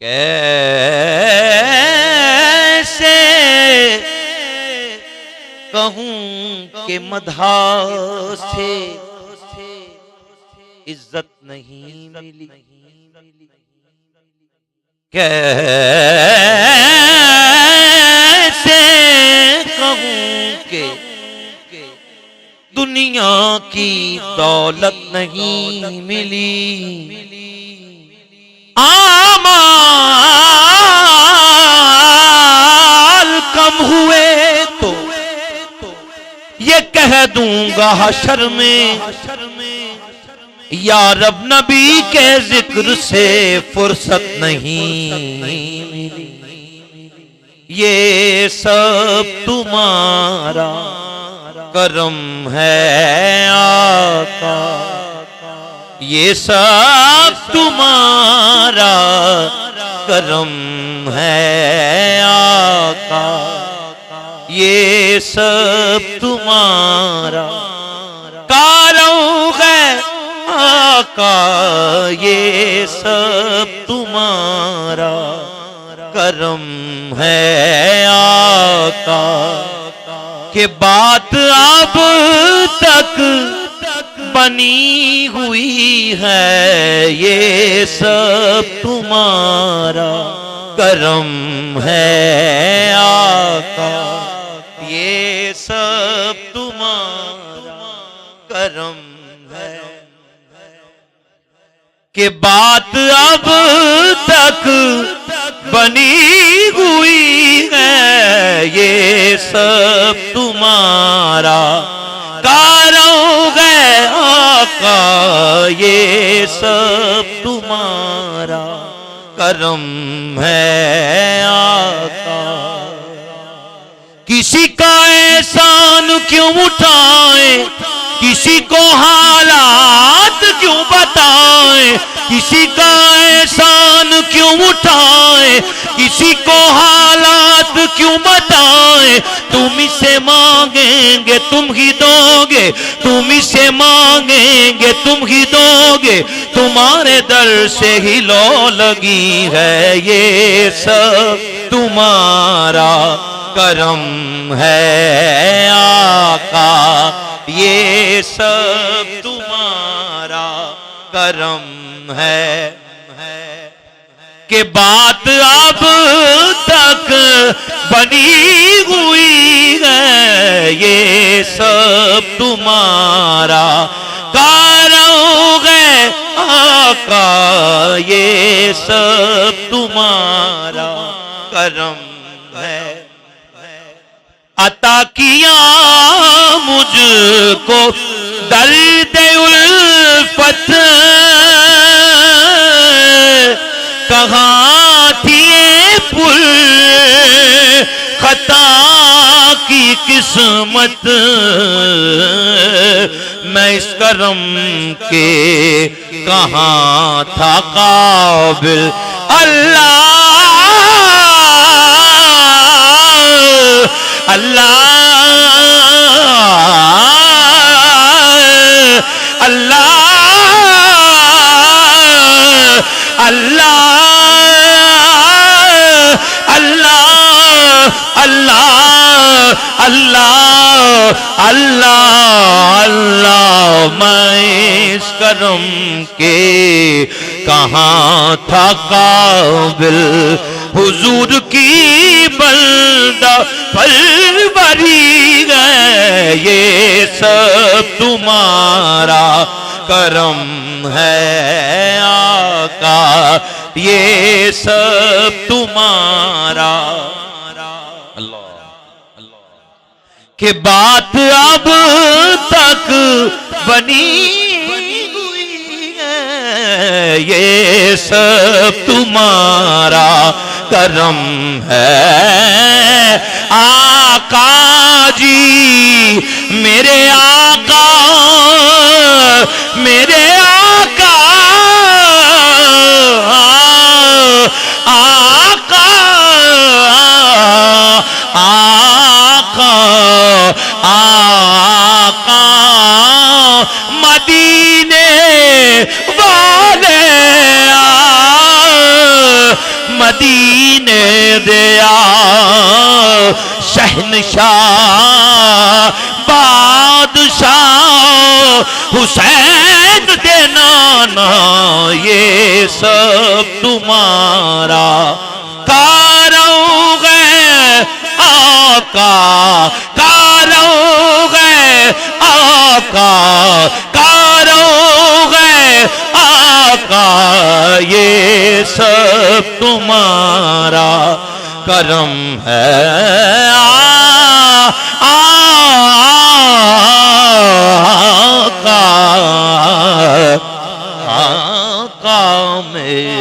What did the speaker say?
کیسے کہوں کہ مدحا سے عزت نہیں ملی، کیسے کہوں کہ دنیا کی دولت نہیں ملی، اعمال کم ہوئے تو یہ کہہ دوں گا حشر میں، یا رب نبی کے ذکر سے فرصت نہیں ملی، یہ سب تمہارا کرم ہے آقا، یہ سب تمہارا کرم ہے آقا، یہ سب تمہارا کارم ہے آقا، یہ سب تمہارا کرم ہے آقا، کہ بات اب تک بنی ہوئی ہے، یہ سب تمہارا کرم ہے آقا، یہ سب تمہارا کرم ہے، کہ بات اب تک بنی ہوئی ہے، یہ سب تمہارا کارم ہے آقا، یہ سب تمہارا کرم ہے آقا، کسی کا احسان کیوں اٹھائیں، کسی کو حالات کیوں بتائیں، کسی کا احسان کیوں اٹھائیں، کسی کو حالات کیوں بتائیں، تم اسے مانگیں گے تم ہی دو گے، تم اسے مانگیں گے تم ہی دو گے، تمہارے در سے ہی لو لگی ہے، یہ سب تمہارا کرم ہے آقا، یہ سب تمہارا کرم ہے، کہ بات اب تک بنی ہوئی ہے، یہ سب تمہارا کارم ہے آقا، یہ سب تمہارا کرم ہے، عطا کیا مجھ کو درد الفت، کہاں تھی پل خطا کی قسمت، میں اس کرم کے کہاں تھا قابل، اللہ اللہ اللہ اللہ اللہ اللہ اللہ اللہ، میں اس کرم کے کہاں تھا قابل، حضور کی بندہ پروری ہے، یہ سب تمہارا کرم ہے آقا، یہ سب تمہارا، کہ بات اب تک بنی ہوئی ہے، یہ سب تمہارا کرم ہے آقا جی، میرے آقا میرے آقا آقا آقا آقا مدینے والے مدینے دیا شہنشاہ بادشاہ حسین دے نانا یہ سب تمہارا کارو گئے آقا کارو گئے آقا کارو گئے آقا یہ سب تمہارا کرم ہے آقا میرے